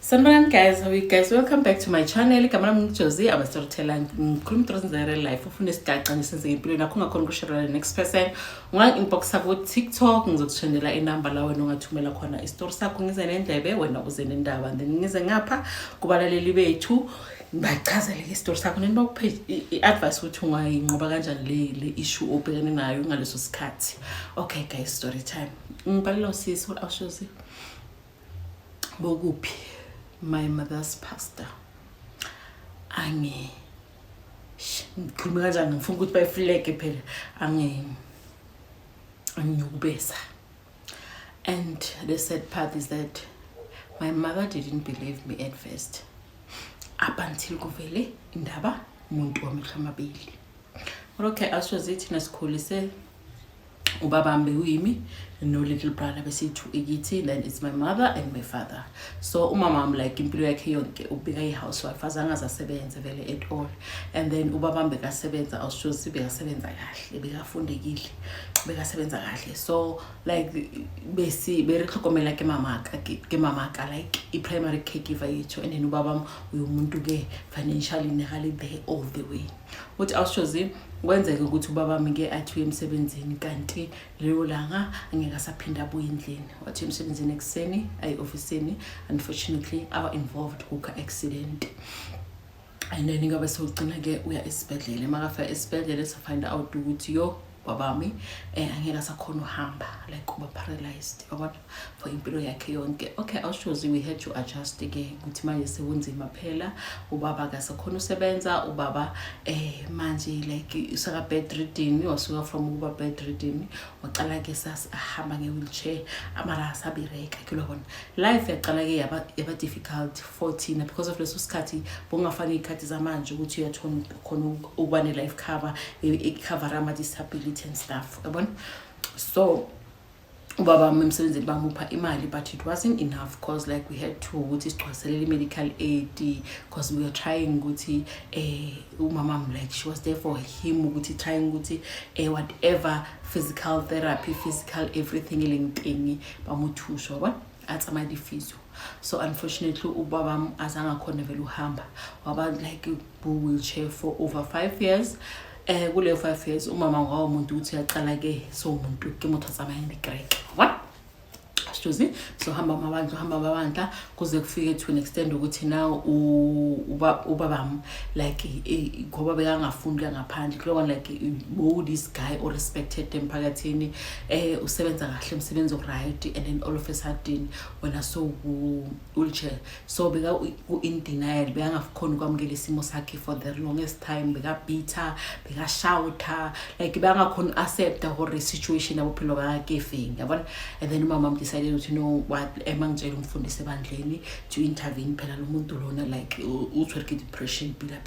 Sanibonani guys, how are you guys? Welcome back to my channel. Igama lami Josie, I'm a storyteller. Ngikhuluma into in real life. Ufuna isigaxa nisenze impilo nakho ngakhona ukushare the next person. Unga inbox sakho TikTok ngizokuthandela inamba la wena ungathumela khona istory sakho ngize nendlebe wena uze nendaba then ngize ngapha kubalaleli bethu bachazele istory sakho nini bakuphe iadvice ukuthi ungayinqoba kanjani le issue obhekene nayo ngaleso sikhathi. Okay guys, story time. Ngibhalela usisi what else Josie? Bokuphi? My mother's pastor. Ngikhuluma kanjani ngifuna ukuthi bayifleke phela angiyubesa. And the sad part is that my mother didn't believe me at first. Up until kuvele indaba umuntu wamehlo amabili. Okay, asizozithi nasikhulise ubabambe uyimi no little brother besithu ikithi, then it's my mother and my father. So umama like impilo yakhe yonke ubika ihousewife azangaza sebenze vele at all, and then ubabambe kasebenza awushozi bekasebenza kahle bekafundekile bekasebenza kahle. So like berihlokomela ke mamaka like I primary caregiver yethu, and then ubabam uyomuntu ke financially negali there all the way. What awushozi kwenzeke ukuthi ubabami ke athi emsebenzini kanti leyo langa angeke asaphinda abuye endlini. Wathi emsebenzini ekseni ay officeini, unfortunately our involved kuka accident, and then ngabe sogcina ke uya esibhedlela. Makafika esibhedlela sa find out ukuthi yo babami angeke asakhona uhamba, like uba paralyzed for impilo yakhe yonke. Okay, awushozi we had to adjust ke ukuthi manje sekunzima phela, ubaba akasakhona usebenza, ubaba manje like usaka bedridden, wasuka from uba bedridden waqala ke ahamba nge-wheelchair amara asabireka kilobona. Life yaqala ke yaba difficult 14 because of leso sikhathi bongafani ikhathi zamanje ukuthi uyathona khona uba ne life cover cover ama disability and stuff. So ubaba emsebenzini bamupha imali, but it wasn't enough because like we had to ukuthi sixwaselele medical aid because we were trying ukuthi umama like she was there for him ukuthi trying ukuthi whatever physical therapy, physical everything elinkingi bamuthusha yabona athi amadifiso. So unfortunately ubaba azanga khona vele uhamba waba like wheelchair for over 5 years. Kule 5 years umama ngawo umuntu uthi yaqala ke so umuntu ke mothatsa amayini Greek what Josie. So hamba amabandla kuze kufike to an extent ukuthi now ubabam like ngoba bekangafunda ngaphandle kulo like this guy or respected emphakathini usebenza kahle umsebenzi right, and then all of a sudden wena so wheelchair so beka in denial bekangakhona ukwamukela isimo sakhe for the longest time, beka bitter beka shouter like bekangakhona accept the situation abophilo bakhe efeng yabona. And then umama decided to know what emangitshela umfundisi ebandleni to intervene phela lo muntu lona like uthwerke depression bila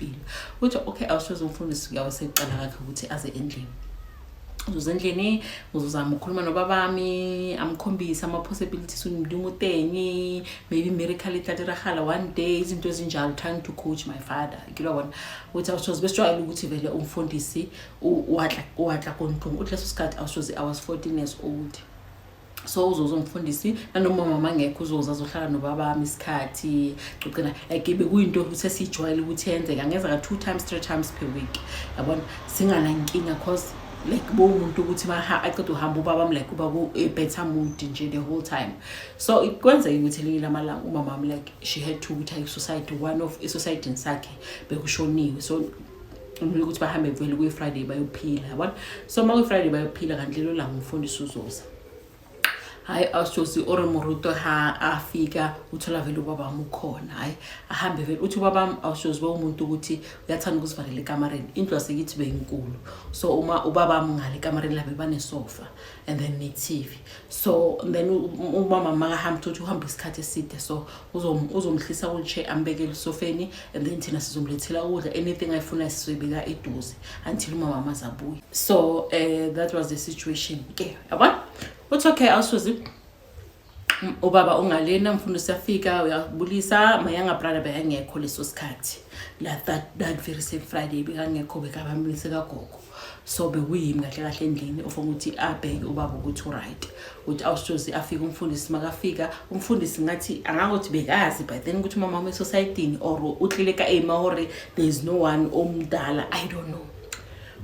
uthi okay awusoze umfundisi yawo seqala kakhe ukuthi aze endlini uzendlini uzozama ukukhuluma nobabami amkhombisa ama possibilities umdumutenyi maybe miracle ithatirahala one day izinto ezinjalo trying to coach my father kilobona uthi awusoze besijwayele ukuthi vele umfundisi uwatla kontungu uthi leso sikhathi awusoze I was 14 years old. So uzozomfundisi nanoma mama ngekho uzoza azohlala nobabami isikhathi gcina like bekuyinto ukuthi sijwayele ukuthi yenzeka ngeza ka 2 times 3 times per week yabona singana inkinga cause like bo umuntu ukuthi aqeda uhamba ubabami like uba ku better mood nje the whole time. So ikwenza ukuthi linye lamalanga umama like she had to ukuthi society one of society sakhe bekushoniwe, so ukuthi bahambe vele ku Friday bayophila yabona. So ma ku Friday bayophila kanti lelo langa umfundisi uzoza hayi awusozi ore moruto ha afika uthola vele ubaba ukhona hayi ahambe vele uthi ubaba awusozi ba umuntu ukuthi uyathanda ukuzivalela ekamareni indlu yasekithi beyinkulu. So uma ubaba ngale ekamareni labe bane sofa and then ne TV. So then umama makahamba uthi uhamba isikhathi eside, so uzomhlisa wheelchair ambekele sofeni, and then thina sizomlethela ukudla anything ayifuna sisibeka eduze until umama mazabuye. So that was the situation ke yabona. But okay awusozi ubaba ungalena mfundisi afika uyabulisa mayanga brother bayangekho leso sikhathi la that very same Friday bekangekho bekabamilise kagogo. so bekuyimi kahle kahle endlini ufuna ukuthi abheke ubaba ukuthi right ukuthi awushozi afike umfundisi makafika umfundisi ngathi angakuthi bekazi but then ukuthi mama wami society or uhleleka emahore there is no one omdala I don't know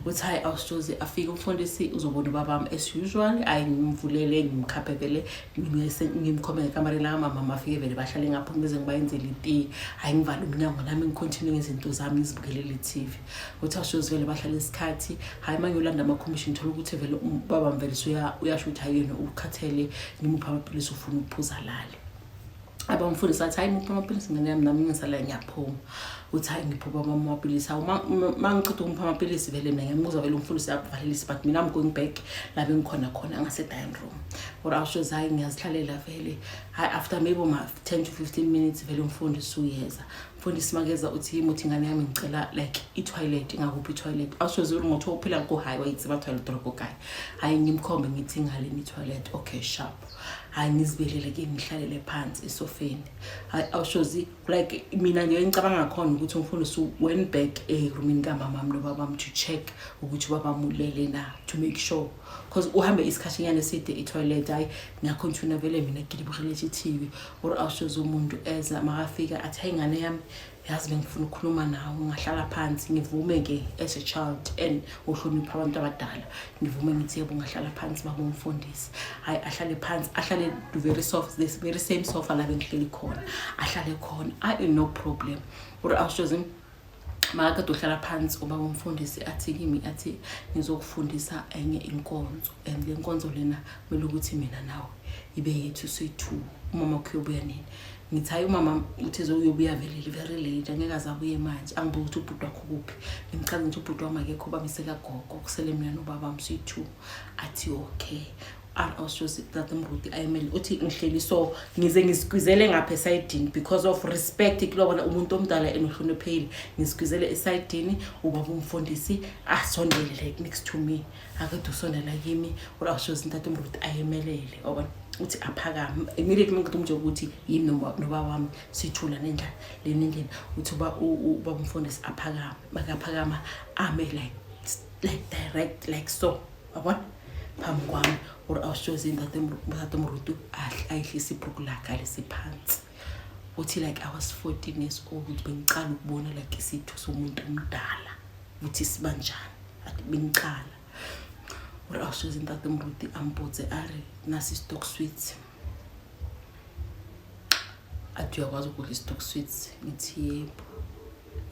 uthi hayi awushozi afike umfundisi uzobona ubaba as usual ayimvulele ngimkhaphevele ngimkhomela ekamera la mama afike vele bahlale ngapha ngize ngibayenzele iti hayi ngivale umnyango nami ngicontinue ngezinto zami ngizibukelele TV uthi awushozi vele bahlale isikhathi hayi manje ulanda ama commission thola ukuthi vele ubaba mvele uyasho ukuthi hayi yena ukhathele ngimupha amaphilisi ufuna ukuphuza lale abamfundisi athi hayi ngipha amaphilisi ngene yami nami ngisala ngiyaphuma uthi hayi ngiphuba amaphilisi mangichitha umpha amaphilisi vele ngiyambuza vele umfundisi avalelisa but mina I'm going back la bengikhona khona ngase dining room or awushoza hayi ngiyazihlalela vele hayi after maybe 10 to 15 minutes vele umfundisi uyeza umfundisi makeza uthi imuthi ngane yami ngicela like i-toilet ingakuphi i-toilet awushoza ngothi uphila ngo high wayithi ba toilet drop okay hayi ngimkhombe ngithi ngale ni-toilet okay sharp hayi ngizibelele ke ngihlalele phansi esofeni hayi awushozi like mina nje ngicabanga khona ukuthi umfundisi went back roomini kamama nobaba to check ukuthi baba mulele na to make sure because uhambe isikhathanyana eside i-toilet hayi ngiyacontinue vele mina ngilibukele i-TV or awushoza umuntu eza makafika athi hayi ngane yami yazi bengifuna ukukhuluma nawe ngahlala phansi ngivume ke as a child and uhlonipha abantu abadala ngivume ngithi yebo ngahlala phansi baba umfundisi hayi ahlale phansi ahlale very soft this very same sofa la bengihleli khona ahlale khona I no problem or awushoza maka dohlala phansi ubaba umfundisi athi kimi athi ngizokufundisa enye inkonzo and le nkonzo lena kumele ukuthi mina nawe ibe yethu soyi2 umama kuyobuya nini ngithi hayi umama uthi uzobuya vele very late angeke azabuye manje angibuza ukuthi ubhuti wakho kuphi ngimchaza ukuthi ubhuti wami akekho bamiseka gogo kusele mina nobaba msoyi2 athi okay awushozi tatomruti ayemele uthi ngihleli so ngize ngisigwizele ngapha esayidini because of respect kulobona umuntu omdala enohlonipheli ngisigwizele esayidini ubaba umfundisi asondele like next to me akade usondela kimi awushozi tatomruti ayemelele obona uthi aphakama immediately ngithi umntu ukuthi yimi nobaba wami sithula nendla lenendlela uthi ubaba umfundisi aphakama makaphakama ame like direct like so yabona phambi kwami or awushozi tatomrutu ayihlisa ibhuku lakhe alesiphansi uthi like I was 14 years old bengiqala ukubona like isithu somuntu omdala uthi sibanjani athi bengiqala or awushozi tatomrutu ambotse ari nasi stock sweets athi uyakwazi ukudla stock sweets ngithi yebo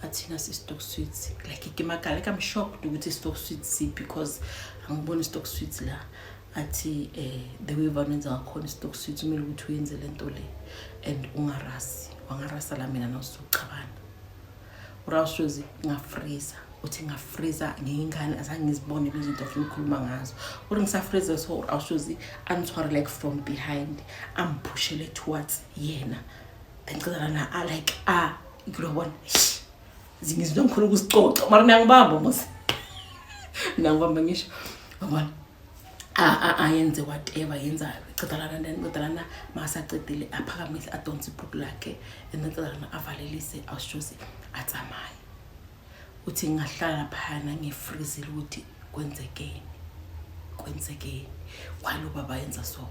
athi nasi stock sweets like ikimakala like I'm shocked ukuthi stock sweets because angiboni stock sweets la athi the way vanenza ngakhona stock sweets kumele ukuthi uyenze lento le and wangarasa la mina nosocabana urashozi ngafreezer uthi ngafreezer ngingane azange ngizibone izinto afuna ukukhuluma ngazo uri ngisafreezer so urashozi anthwara like from behind ampushele towards yena ngicela na like ngilobona zingizwe ngikhona ukusicoca mara ngiyangibamba mos ngiyangibamba ngisho yabona ayenze whatever yenzayo ecedalana masaqedile aphakamisa adonsa ibhuku lakhe enecedalana avalelise awushozi atsamaye uthi ngahlala phana ngifreezile ukuthi kwenzekeni kwalo baba yenza so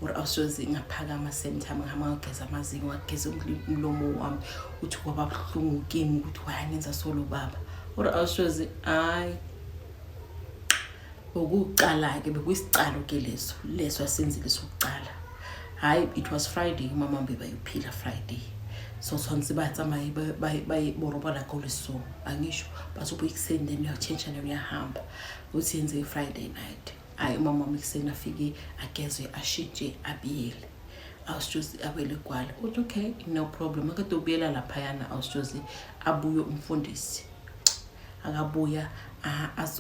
or awushozi ngaphakama same time ngamageza amazinyo wageza umlomo wami uthi kwaba buhlungu kimi ukuthi wayenza solo baba or awushozi ukuqala ke bekuyisicalo ke leso asenzile sokuqala hayi it was Friday mama mbe bayophila Friday so sonke batsamaye bayiboroba la koleso angisho bazobuya kusende uyachange and uyahamba uthi yenze Friday night hayi mama mixena afike agezwe ashitshe abiyele awushozi abele kwala uthi okay no problem akade ubuyela lapha yana awushozi abuye umfundisi akabuya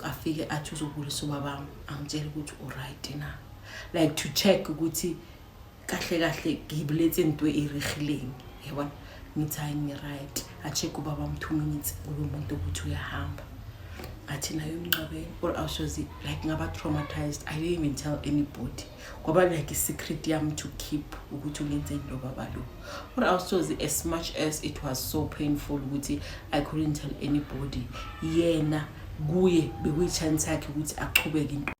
afike athi uzobulisa ubaba angitshela ukuthi alright na like to check ukuthi kahle ngibilethe into erigileng yabona ngithi hayi right acheck ubaba 2 minutes kulo muntu ukuthi uyahamba athi nayo umncabeni or awushozi like ngaba traumatized I didn't even tell anybody ngoba like a secret yami to keep ukuthi ungenze into baba lo or awushozi as much as it was so painful ukuthi I couldn't tell anybody yena kuye bekuyichance yakhe ukuthi aqhubeke into.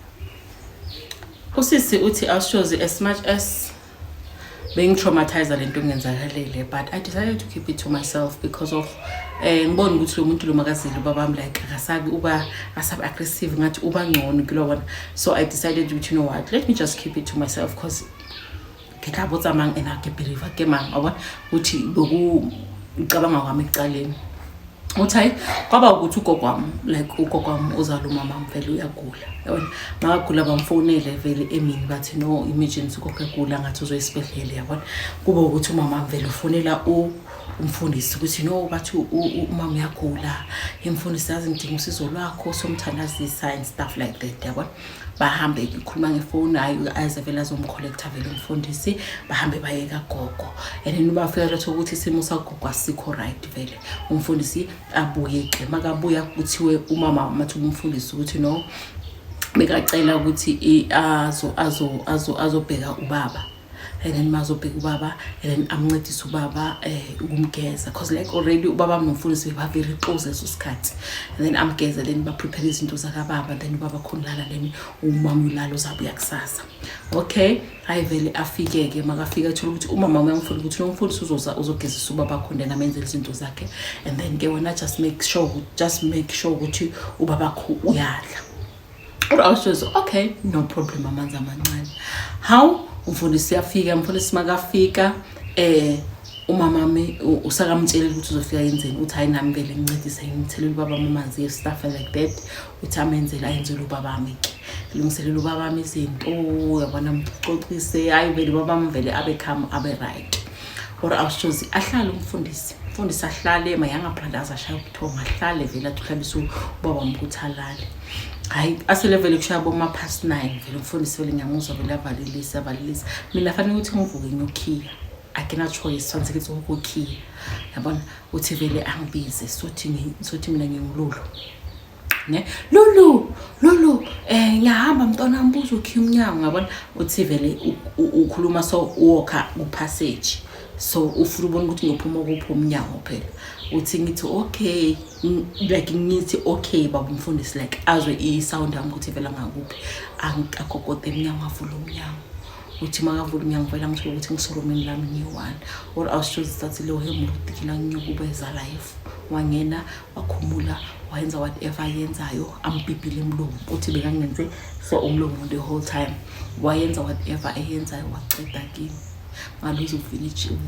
Usisi uthi awushozi as much as being traumatized lento engenzakalele, but I decided to keep it to myself because of ngibona ukuthi lo muntu lo makazile babami like akasabi uba asabi aggressive ngathi uba ngcono kilobona. So I decided to, you know what, let me just keep it to myself because ke tla botsa mang and I ke believe ke mang abona uthi boku ngicabanga kwami ecaleni. Uthi kwaba ukuthi ugokwami like ugokwami uzaluma mama vele uyagula yabona makagula bamfonele vele emini bathi no emergency kokugula ngathi uzoya esibhedlela yabona kuba ukuthi umama vele ufonela umfundisi ukuthi no bathi umama uyagula imfundisi yazi ngidinga usizo lwakho somthandazisa and stuff like that yabona bahambe ikhuluma ngefoni ayo ayezevela azomcollecta vele umfundisi bahambe bayeka gogo and then bafika lapho ukuthi isimo sagogo asikho right vele umfundisi abuye ke makabuya kuthiwe umama mathi umfundisi ukuthi no bekacela ukuthi azobheka ubaba and then mazobheka ubaba and then amncedise ubaba ukumgeza because like already ubaba nomfundisi beba very close leso sikhathi and then amgeza then ba prepare izinto zakababa then ubaba khonlala then umama ulalo zabuya kusasa. Okay, hayi vele afike ke makafika ethola ukuthi umama uyangifuna ukuthi nomfundisi uzogezisa ubaba khona namenze izinto zakhe and then ke wena just make sure ukuthi ubaba kho uyadla. Or I was just okay, no problem amanzi amancane. How umfundisi uyafika umfundisi makafika umama mi usakamtshela ukuthi uzofika yenzeni uthi hayi nami vele ngincedise ngimthelela ubaba amanzi stuff like that uthi amenzela ayenzele ubaba ami ke lungiselela ubaba ami izinto yabona mxoxise hayi vele ubaba ami vele abe calm abe right. Or I was just ahlala umfundisi ahlale mayanga brandaza shaya ubuthonga ahlale vele athukhalisa ubaba mkuthalale. Hayi aselevele kushaya boma past 9 vele umfundisi vele ngiyamuzwa vele avalilisa mina fanele ukuthi ngivuke ngiyokhiya akena choice sonke ukuthi ukukhiya yabona uthi vele angibize sothi mina ngingululu ne lulu ngiyahamba mntwana mbuzo ukhiya umnyango yabona uthi vele ukhuluma so walker upassage so ufuna ubona ukuthi ngiyophuma kuphi umnyango phela uthi ngithi okay like ngithi okay baba umfundisi like azwe isound yami ukuthi vela ngakuphi angikakokote emnyango avula umnyango uthi makavula umnyango vela ngithola ukuthi ngisolomeni lami ngiyi1 or awushozi that leyo hemudikila ngiyokubeza life wangena wakhumula wayenza whatever yenzayo ambibhile emlomo uthi bekangenze so umlomo the whole time wayenza whatever eyenzayo waqeda kimi ngaluzo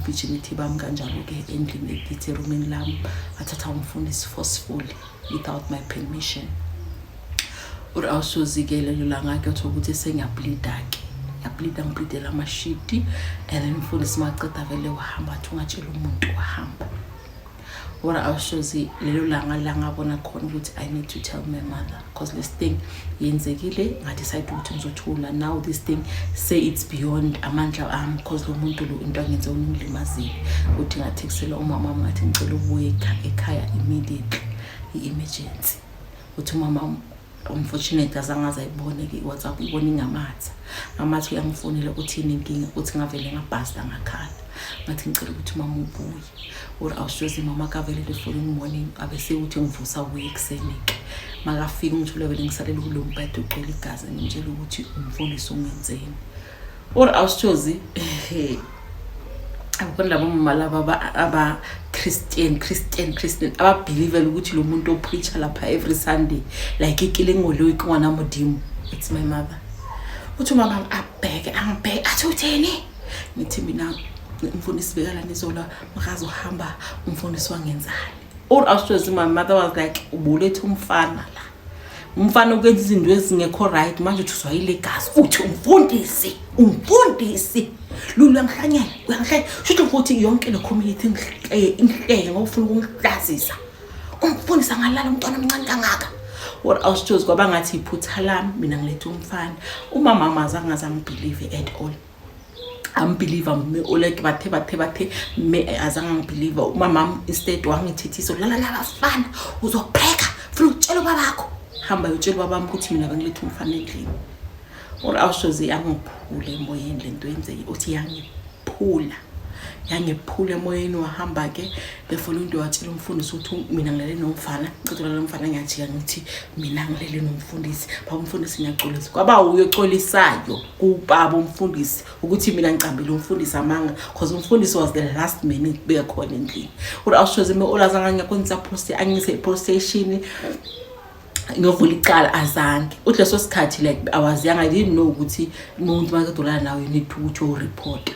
virginity bami kanjalo ke endlini ekithi roomini lami athatha umfundisi forcefully without my permission. Or awusozikele lolanga ke ukuthi sengiyableeda ke ngibleedela amashiti and then umfundisi maceda vele wahamba athi ungatshela umuntu wahamba. Or awushozi lelo langa ngabona khona ukuthi I need to tell my mother because this thing yenzekile ngadecide ukuthi ngizothula now this thing say it's beyond amandla ami because lo muntu lo into angenze unglimazile uthi ngathekisela umama ngathi ngicela ubuye ekhaya immediately emergency uthi mama unfortunately azangaza ibone ke WhatsApp ibone ngamathi uyamfonela ukuthi inkinga uthi ngavele ngabhasta ngakhala ngathi ngicela ukuthi mama ubuye. Or awushozi mama kavele the following morning abese uthi ngivusa ubuye ekseni ke makafika ngithule vele ngisalela kulo mbhede uqela igazi ngimtshela ukuthi umfundisi ungenzeni. Or awushozi abona labo mama laba aba Christian aba believe ukuthi lo muntu opreacher lapha every Sunday like ikile ngoloyi kwana modimo it's my mother. Uthi mama abheke athi utheni ngithi mina umfundisi bekala nizola makazo hamba umfundisi wangenzani. Or awushozi my mother was like ubulethe umfana ukwenza izinto ezingekho right manje uthi uzwayile gas uthi umfundisi lulu yangihlanyela shuthi futhi yonke le community inhleke ngofuna ukungihlazisa umfundisi angalala umntwana omncane kangaka. Or awushozi kwaba ngathi iphutha lami mina ngilethe umfana umama amazange azangibelieve at all. Unbeliever me like bathe me azange ngibelieve umama instead wangithethisa la bafana uzopheka funa ukutshela babakho hamba uyotshela babami ukuthi mina bengilethe umfana endlini. Or awushozi angiphule emoyeni lento yenzeke uthi yangiphula yangephula emoyeni wahamba ke the following day watshela umfundisi ukuthi mina ngilele nomfana ncitho lo mfana ngiyajika ngithi mina ngilele nomfundisi baba umfundisi ngiyaxolisa kwaba uyoxolisayo kubaba umfundisi ukuthi mina ngicambile umfundisi amanga because umfundisi was the last minute bekhona endlini uri awushoze me olazanga ngiyakwenza post angise police station ngovula icala azange uleso sikhathi like I was young I didn't know ukuthi umuntu makadolana nawe you need to report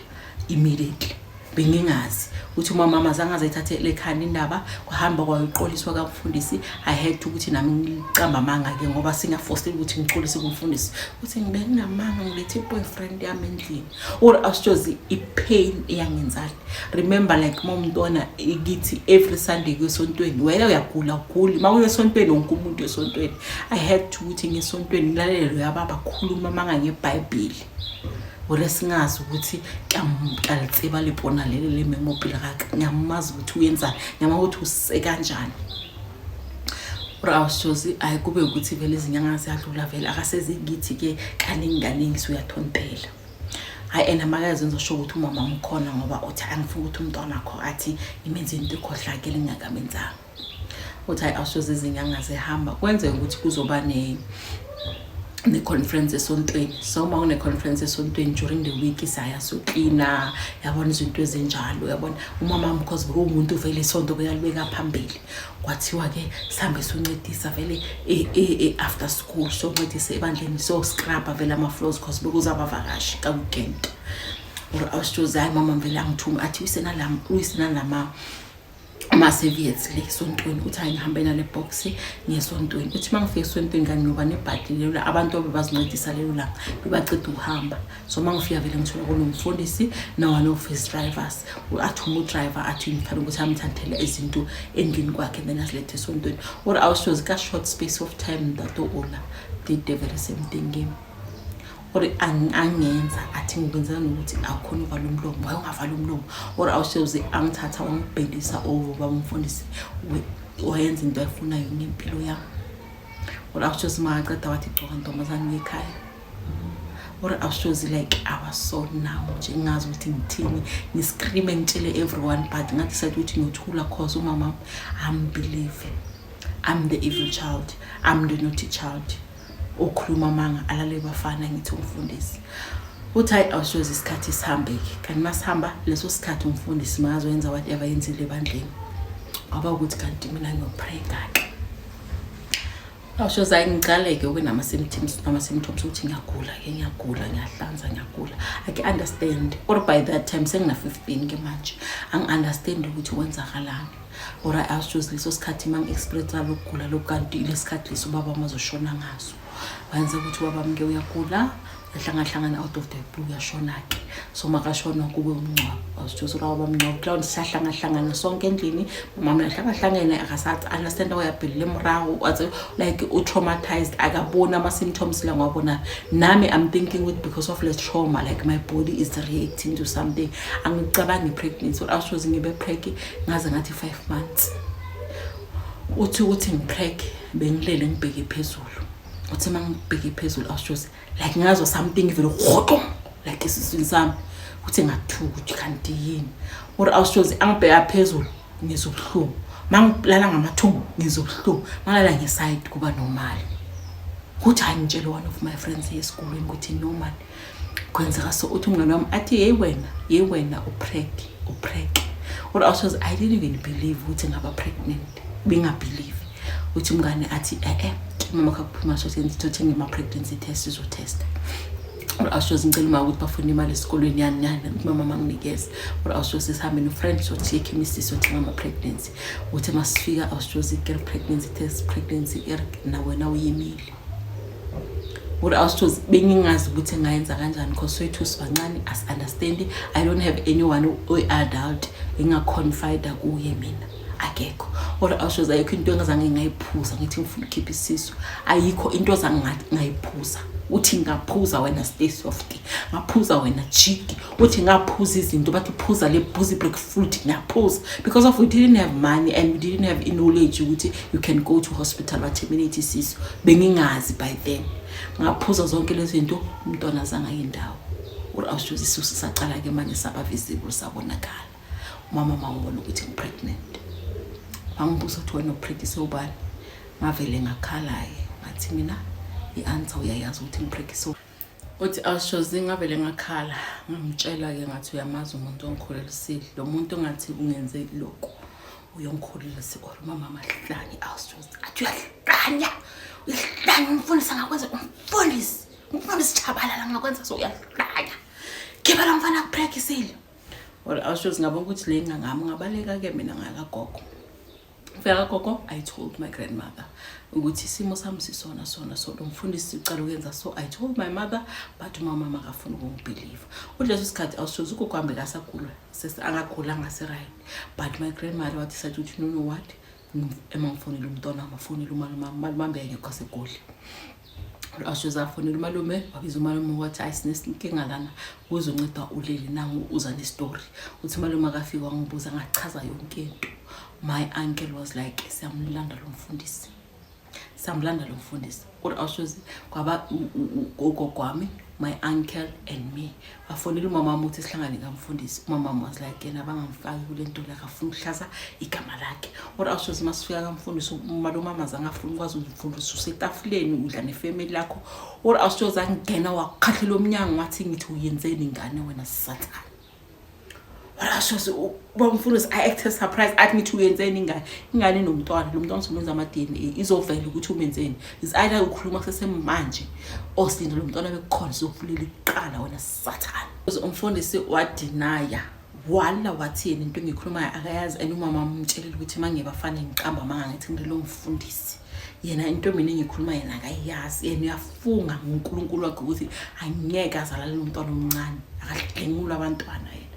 immediately bengingazi uthi umama azange azayithathe lekhani indaba kuhamba kwayoxoliswa kamfundisi I had to ukuthi nami ngicamba amanga ke ngoba singaforce ukuthi ngicolise kumfundisi uthi ngibe nginamanga ngilethe boyfriend yami endlini or ashozi ipain eyangenzali remember like momntwana ikithi every Sunday kusontweni wena uyagula uguli makuyesontweni wonke umuntu esontweni I had to ukuthi ngesontweni ngilalele yababa khuluma amanga ngeBhayibheli ore singazi ukuthi kamqalitseba lepona lele lememopila ka ngiyamazi ukuthi uyenza ngiyama ukuthi use kanjani Rawushozi ayikube ukuthi vele izinyanga ziyadlula vele akasezigithi ke kaningi suyathontela hayi enamakazi ngizosho ukuthi umama umkhona ngoba uthi angifuna ukuthi umntwana akho athi imenze into ekhohlakele ngakamenza uthi ayashozi izinyanga zihamba kwenze ukuthi kuzoba ne conference esontweni so uma une conference esontweni during the week isaya so cleaner yabona izinto ezenjalo yabona umama because umuntu vele isonto beyalibeka phambili kwathiwa ke sihambe soncedisa vele after school so ncedisa ebandleni so scrub vele ama floors because bekuzaba vakashi ka weekend or awushoza mama vele angithuma athi uyisena lama ama-serviettes le sontweni uthi ayihambena le box ngesontweni uthi mangifika esontweni kanyoba nebhadi lelo abantu abazincedisa lelo la bebaceda uhamba so mangifika vele ngithola kunomfundisi nawana office drivers athi driver athi ngifana ukuthi amthanthela izinto endlini kwakhe then asilethe esontweni or awushozi ka short space of time that ola did the very same thing game or angenza athi ngibenzela ukuthi akukhona uvala umlomo wayengavala umlomo or awushozi angithatha wangibhedisa over bamfundisi wayenza into ayifunayo ngempilo yami or awushozi maqeda wathi gcoka ntombazane ngekhaya or awushozi like I was so now nje ngazi ukuthi ngithini ngiscream ngitshele everyone but ngathi sathi ukuthi ngithula cause umama I'm the evil child I'm the naughty child okhuluma manga alale bafana ngithi umfundisi uthi awushozi isikhathi sihambeke kanti masihamba leso sikhathi umfundisi mazoyenza whatever yenzile ebandleni ngoba ukuthi kanti mina ngiyopray kahle awushozi ayingicaleke ukunama symptoms ukuthi ngiyagula ngiyahlanza ngiyagula I can understand or by that time sengina 15 ke manje angi-understand ukuthi kwenzakalani or awushozi leso sikhathi mangi express lokugula lokanti lesikhathi leso baba mazoshona ngaso wenza ukuthi baba mke uyagula yahlangana out of the blue yashona ke so makashona kube umncwa awushozi baba mncwa cloud siyahlangana sonke endlini mama yahlangana akasathi understand uyabhilile emrawo wathi like traumatized akabona ama symptoms la ngwabona nami I'm thinking with because of less trauma like my body is reacting to something angicabangi pregnancy or awushozi ngibe pregnant ngaze ngathi 5 months uthi ngipreg bengilele ngibheke phezulu uthi mangibheke phezulu awushozi like ngazo something vele khoto like isizini sami uthi ngathuka ukuthi kanti yini or awushozi angibheka phezulu ngizobuhlungu mangilala ngamathumbu ngizobuhlungu malala ngeside kuba normal kuthi angitshela one of my friends esikolweni ukuthi normal kwenzeka so uthi umngane wami athi hey wena upreg or awushozi I didn't even believe ukuthi ngaba pregnant bengabelieve uthi umngane athi mama kaphuma so senze ngima pregnancy test izotesta or awushozi ngicela uma ukuthi bafuna imali esikolweni yani mama manginikeza or awushozi sihambe no friend so thiye chemist so ngama pregnancy uthi masifika awushozi get pregnancy test pregnancy na wena uyimile or awushozi bengingazi ukuthi ngayenza kanjani because swethu sibancane as understanding I don't have anyone who adult engaconfide kuye mina akekho or awushoza ayikho into engazange ngayiphuza ngithi ngifuna ukukhipha isisu ayikho into ngayiphuza uthi ngaphuza wena stay soft ngaphuza wena jiki uthi ngaphuza izinto bathi phuza le boozy brick fruit ngaphuza because of we didn't have money and we didn't have knowledge ukuthi you can go to hospital or terminate isisu bengingazi by then ngaphuza zonke lezi zinto umntwana zanga yindawo uri awushozi isusu saqala ke manje saba visible sabonakala umama mangibona ukuthi ngipregnant bangibuza ukuthi wena upregnant ubani ngavele ngakhalaye ngathi mina i-answer uyayazi ukuthi ngipregnant uthi awushozi ngavele ngakhala ngimtshela ke ngathi uyamazi umuntu ongikhulelisile lo muntu ongathi ungenze lokho uyongikhulela sikolo mama mahlanye awushozi athi uyahlanya umfundisi ngakwenza umfundisi chabalala ngakwenza so uyahlanya kibala mfana kupracticeile or awushozi ngabona ukuthi le ngangami ngabaleka ke mina ngakagogo Fela gogo, I told my grandmother ukuthi isimo sami sisona so lo mfundisi ucala ukwenza so I told my mother but mama makafuna ukungibelieve uleso sikhathi awushozi ukuhambe kasagula angagula ngase right but my grandmother wathi sathi uthi no what emangfonela umntwana amafonela umalume engekho segoli awushozi afonela umalume wabiza umalume wathi ayisinesinkinga lana uzonceda uleli nangu uza nestory uthi umalume akafika wangibuza ngachaza yonke into. My uncle was like siyamlanda lo mfundisi kodwa awushozi kwaba ugogokwami my uncle and me bafonela umama wami ukuthi sihlangane ngamfundisi umama was like yena bangamfaki kule nto la afuna ukuhlaza igama lakhe kodwa awushozi masifika kamfundisi umalume amazange afuna ukwazi umfundisi usetafuleni udla nefamily lakho kodwa awushozi angena wakhahlela umnyango wathi ngithi uyenzeni ingane wena sathana awushozi bamfundisi I acted surprised athi ngithi uyenzeni ingane nomntwana lo mntwana somenza ama DNA izovela ukuthi umenzeni is either ukhuluma kusesemanje osinda lo mntwana bekukhona sokuvulela iqala wena sathana umfundisi wadinaya wala wathi yena into engikhulumayo akayazi and umama umtshelile ukuthi mangebafana ngiqamba mangathi ngilo mfundisi yena into mina engikhuluma yena akayazi yena uyafunga ngoNkulunkulu wakhe ukuthi angeke azalale lo mntwana omncane akahlengula abantwana yena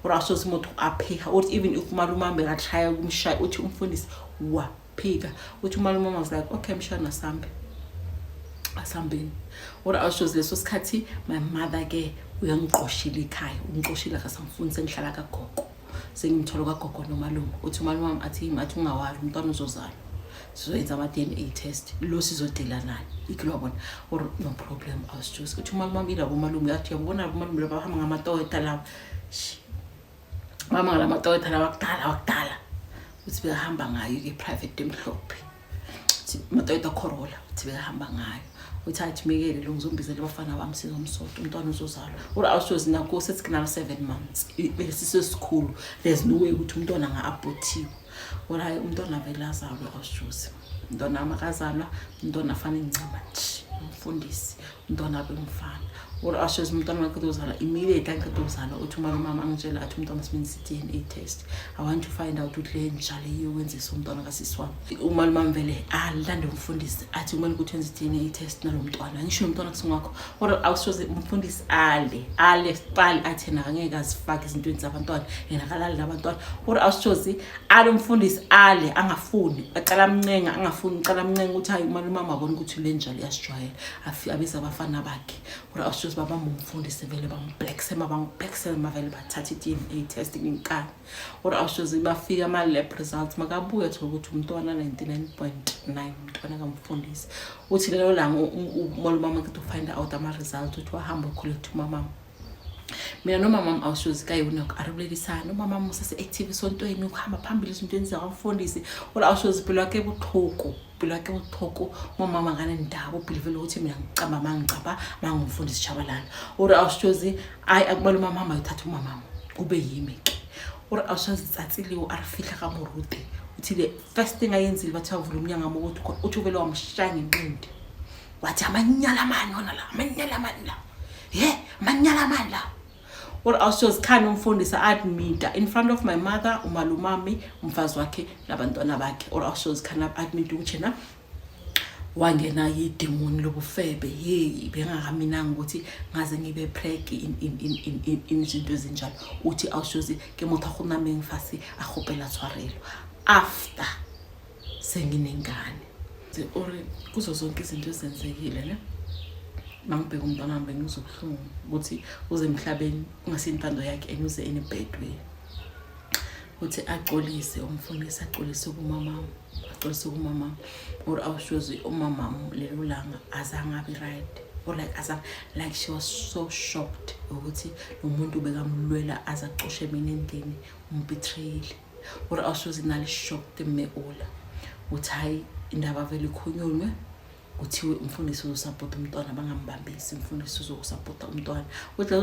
awushozi umuntu aphika uthi even if umalume ambe katraya kumshaya uthi umfundisi waphika uthi umalume was like okay mshana asambeni awushozi leso sikhathi my mother ke uyangiqoshila ekhaya ungiqoshila akasamfundisi engihlala kagogo sengimthola kagogo nomalume uthi umalume wami athi ungawali umntwana uzozala sizoyenza ama DNA test lo sizodela nani ikilobona or no problem awushozi uthi umalume wami labo malume yathi yabona labo malume bahamba ngamatoyota lawo mama ngala matoyota la wakudala uthi behamba ngayo ke private emhlophe uthi matoyota Corolla uthi behamba ngayo uthi athi mikele lo ngizombizela abafana bami sizomsoto umntwana uzozalwa awushozi nako sethi kana 7 months bese sikhulu there's no way ukuthi umntwana nga-abortiwe hayi umntwana vele azalwe awushozi umntwana amakazalwa umntwana afana incama nje umfundisi umntwana abemfana awushozi umntwana wakhe uzala immediately angeke uzala uthi umama angitshela athi umntwana sibenzisa DNA test I want to find out ukuthi le njalo iyokwenzisa umntwana kasisi wami umalume vele alande umfundisi athi kumele ukuthi wenze DNA test nalo mntwana ngisho umntwana kusingakho awushozi umfundisi ale spali athi yena angeke azifake izintweni zabantwana yena akalali nabantwana awushozi ale umfundisi ale angafuni aqala amncenga angafuni uqala amncenga ukuthi hayi umalume abone ukuthi le njalo iyasijwayela abese abafana bakhe awushozi baba umfundisi vele bangiblacksema vele bathatha i-DNA testing inkani awushozi bafika ama lab results makabuye thola ukuthi umntwana 99.9 umntwana kamfundisi uthi lelo langa umalume wami to find out ama results uthi wahamba collect umama mina nomama awushozi kayona akurebulelisana umama musase active esontweni ukuhamba phambili izintweni zakamfundisi awushozi phela ke buthoko umama ngane ndaba ubelieve ukuthi mina ngicamba mangicaba mangumfundisi chabalala awushozi akubala umama uyithatha umama kube yimi ke awushozi tsatsile arifihla kaMoruti uthi le first thing ayenzile bathi avula umnyango ukuthi uthi vele wamshaya ngenqindi wathi amanyalamani wona la amanyalamani la awushozi khani umfundisi admita in front of my mother umalumami umfazi wakhe nabantwana bakhe awushozi khani admit ukuthi na wangena yidemoni lobufebe bengakaminanga ukuthi ngaze ngibe preg in izinto ezinjalo uthi awushozi ke motho khona mengfasi ahopela tshwarelo after senginengane kuzo zonke izinto ezenzekile ne mangibheka umntwana wami ngizobhlungu ukuthi uze emhlabeni ungasintando yakhe enuze in a bad way uthi axolise umfundisi axolise kumama awushozi umama lelo langa azange abe right or like like she was so shocked ukuthi lo muntu bekamlwela azacoshe mina endlini umbetrayile or awushozi nali shocked meola uthi hayi indaba vele ikhonyonywe kuthiwe umfundisi uzosupport umntwana bangambambisi umfundisi uzosupport umntwana uthi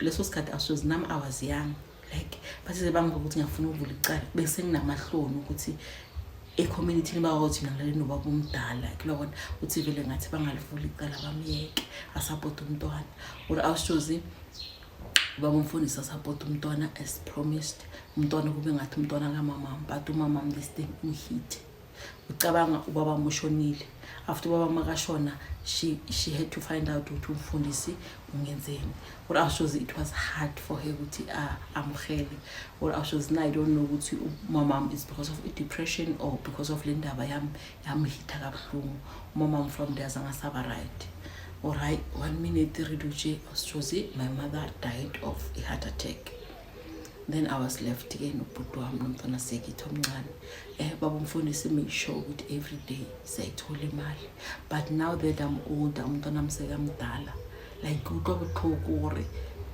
leso sikhathi awushozi nami I was young like bathi banga ukuthi ngiyafuna ukuvula icala bese nginamahloni ukuthi e-community bawathi mina ngale noba kumdala kulona uthi vele ngathi bangalivula icala bamyeke asupport umntwana or awushozi baba umfundisi support umntwana as promised umntwana kube ngathi umntwana kamama but umama this thing uhit ucabanga ubaba mushonile after baba makashona she had to find out ukuthi umfundisi ungenzeni or awushozi it was hard for her ukuthi amkhele or awushozi I don't know ukuthi mama is because of depression or because of lendaba yamhitha kabuhlungu mama from there zangasaba right. Alright, 1 minute reduce awushozi my mother died of a heart attack. Then I was left again ubhuti wami nomntwana sekitho omncane baba umfundisi make sure ukuthi every day sayithola imali but now that I'm older umntwana amseka mdala like uqobuqhokore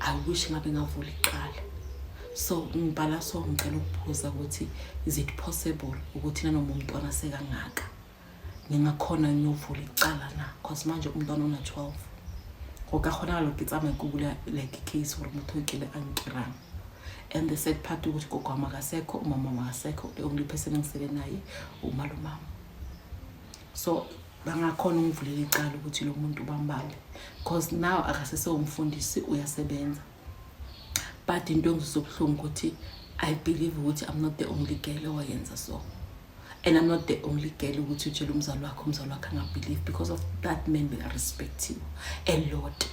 I wish ngabe ngavula iqala so ngibhala so ngicela ukuphuza ukuthi is it possible ukuthi nanoma umntwana sekangaka ngingakhona ngiyovula icala na cause manje umntwana una 12 ngokakhona lokho itsama ikubula like case for umuntu okele angikiranga. And the said part ukuthi gogo makasekho umama makasekho the only person engisele naye umalumama so bangakhona ukuvulela icala ukuthi lo muntu bambambe because now akasese umfundisi uyasebenza but into engizobuhlungu ukuthi I believe ukuthi I'm not the only girl owayenza so and I'm not the only girl ukuthi utshela umzali wakhe angabelieve because of that man be respect you a lot.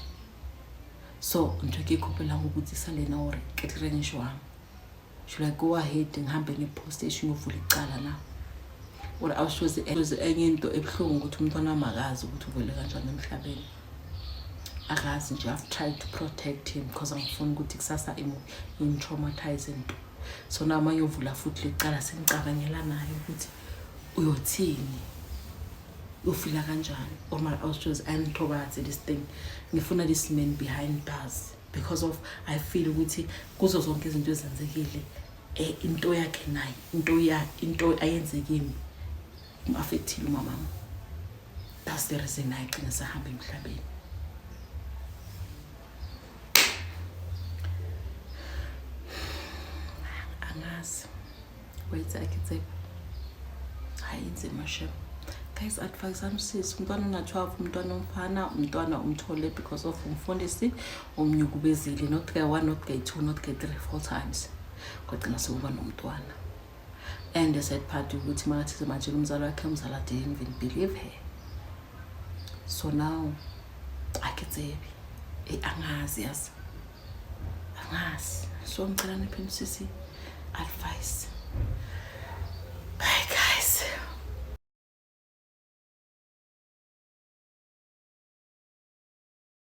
So ngithoke ikhophela ukuthi salena or ketleng shwang should I go ahead ngihambe ngepost station uvula icala na or awushozi enye into ebuhlungu ukuthi umntwana makazi ukuthi uvele kanjani emhlabeni akazi nje I've tried to protect him because angifuni ukuthi kusasa traumatize into so now manje uvula futhi lecala sengicabangela naye ukuthi uyothini ufila kanjani or my awushozi angitrobathi this thing ngifuna this man behind bars because of I feel ukuthi kuzo zonke izinto ezenzekile into yakhe naye into ayenzekile affectile umama that's the reason I gcina sahamba emhlabeni. Angazi wait I can say hayinze mashe guys advice amsisi umntwana una 12 umntwana umfana umntwana umthole because of umfundisi umnyukubezile not guy 1 not guy 2 not guy 3 4 times kwagcina sekuba nomntwana and the said part ukuthi manje manje umzali wakhe umzala didn't even believe her so now aketsebi angazi so ngicela nephi msisi advice